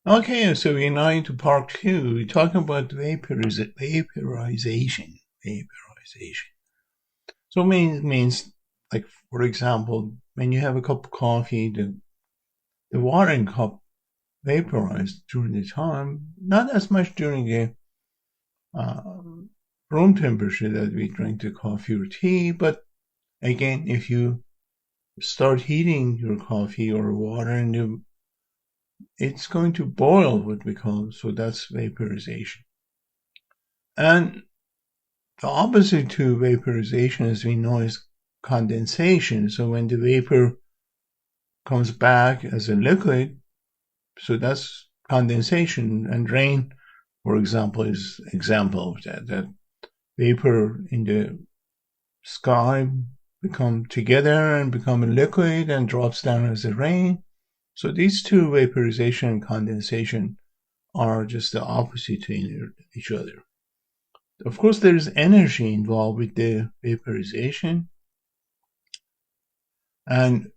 Okay, so we're now into part two. We're talking about vaporization. Vaporization. So means like, for example, when you have a cup of coffee, the water in cup vaporized during the time, not as much during the room temperature that we drink the coffee or tea, but again, if you start heating your coffee or water it's going to boil, what we call, so that's vaporization. And the opposite to vaporization, as we know, is condensation. So when the vapor comes back as a liquid, so that's condensation. And rain, for example, is example of that. That vapor in the sky become together and become a liquid and drops down as a rain. So these two, vaporization and condensation, are just the opposite to each other. Of course, there's energy involved with the vaporization. And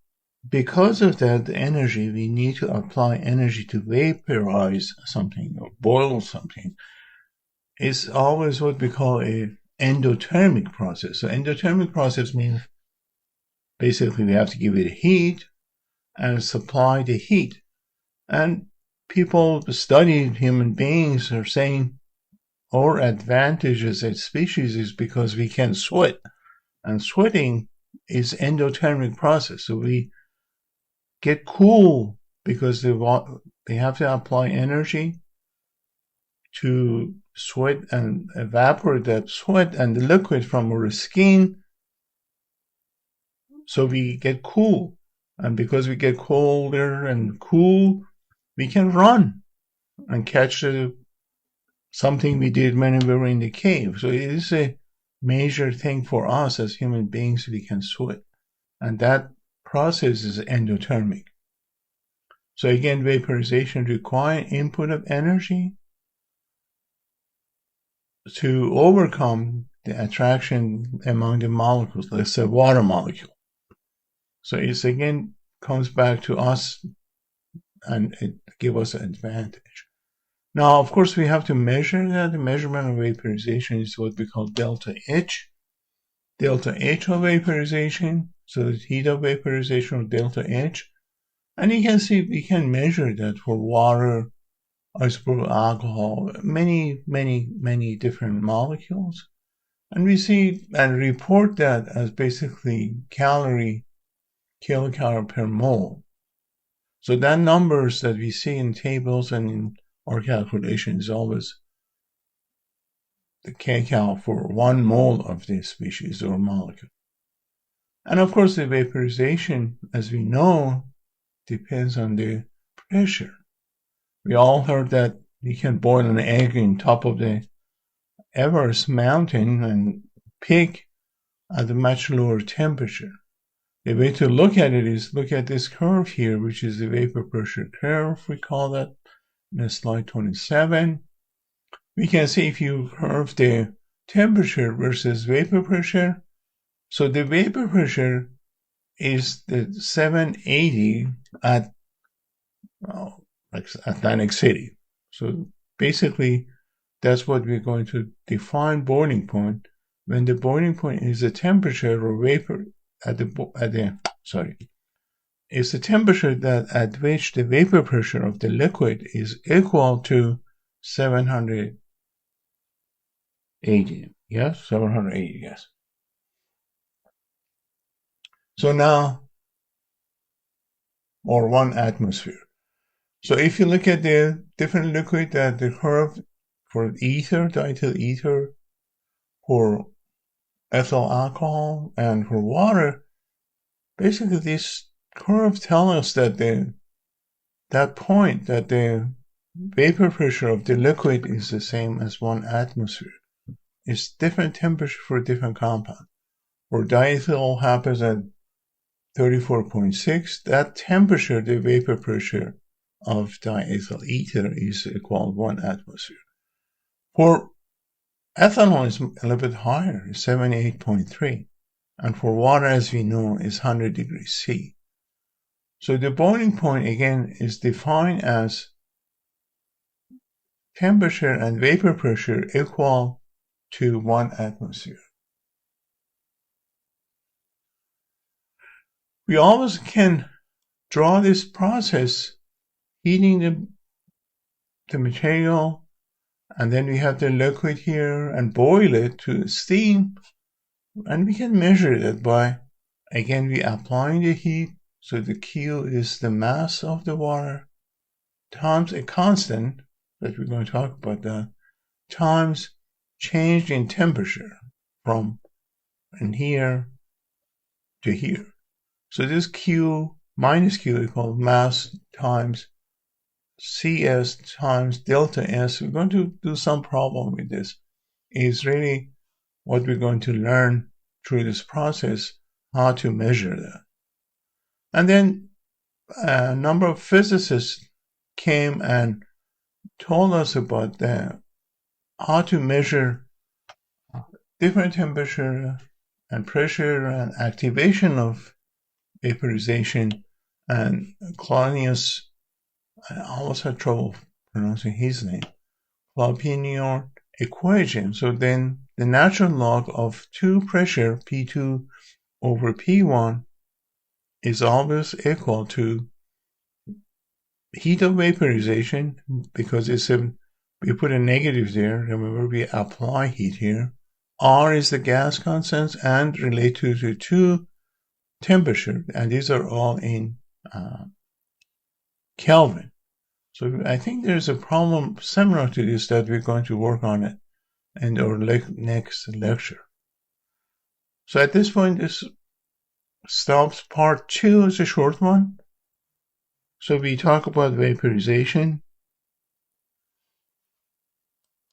because of that energy, we need to apply energy to vaporize something or boil something. It's always what we call a endothermic process. So endothermic process means basically we have to give it heat and supply the heat. And people studying human beings are saying our advantage as a species is because we can sweat. And sweating is endothermic process. So we get cool because they have to apply energy to sweat and evaporate that sweat and the liquid from our skin. So we get cool. And because we get colder and cool, we can run and catch something we did when we were in the cave. So it is a major thing for us as human beings, we can sweat. And that process is endothermic. So again, vaporization requires input of energy to overcome the attraction among the molecules, let's say water molecule. So it's again comes back to us and it gives us an advantage. Now, of course, we have to measure that. The measurement of vaporization is what we call delta H. Delta H of vaporization, so the heat of vaporization, or delta H. And you can see we can measure that for water, isopropyl alcohol, many different molecules. And we see and report that as basically kilocalorie per mole. So that numbers that we see in tables and in our calculation is always the kcal for 1 mole of this species or molecule. And of course, the vaporization, as we know, depends on the pressure. We all heard that you can boil an egg on top of the Everest mountain and pick at a much lower temperature. The way to look at it is look at this curve here, which is the vapor pressure curve, we call that, in slide 27. We can see if you curve the temperature versus vapor pressure. So the vapor pressure is the 780 at Atlantic City. So basically, that's what we're going to define boiling point. When the boiling point is the temperature or vapor is the temperature that at which the vapor pressure of the liquid is equal to 780. Yes, 780. Yes. So now, or 1 atmosphere. So if you look at the different liquid that the curve for ether, diethyl ether, for ethyl alcohol, and for water, basically this curve tells us that that point that the vapor pressure of the liquid is the same as 1 atmosphere. It's different temperature for different compound. For diethyl happens at 34.6. That temperature, the vapor pressure of diethyl ether is equal to 1 atmosphere. For ethanol is a little bit higher, 78.3. And for water, as we know, is 100 degrees C. So the boiling point, again, is defined as temperature and vapor pressure equal to 1 atmosphere. We always can draw this process, heating the material, and then we have the liquid here and boil it to steam, and we can measure that by, again, we applying the heat. So the Q is the mass of the water times a constant that we're going to talk about that, times change in temperature from in here to here. So this Q minus Q equals mass times CS times delta S. We're going to do some problem with this. Is really what we're going to learn through this process, how to measure that. And then a number of physicists came and told us about how to measure different temperature and pressure and activation of vaporization. And Claudius, I almost had trouble pronouncing his name, Clapeyron equation. So then the natural log of 2 pressure, P2 over P1, is always equal to heat of vaporization, because we put a negative there. Remember, we apply heat here. R is the gas constant and related to 2 temperature, and these are all in Kelvin. So I think there's a problem similar to this that we're going to work on it in our next lecture. So at this point, this stops part 2. Is a short one. So we talk about vaporization,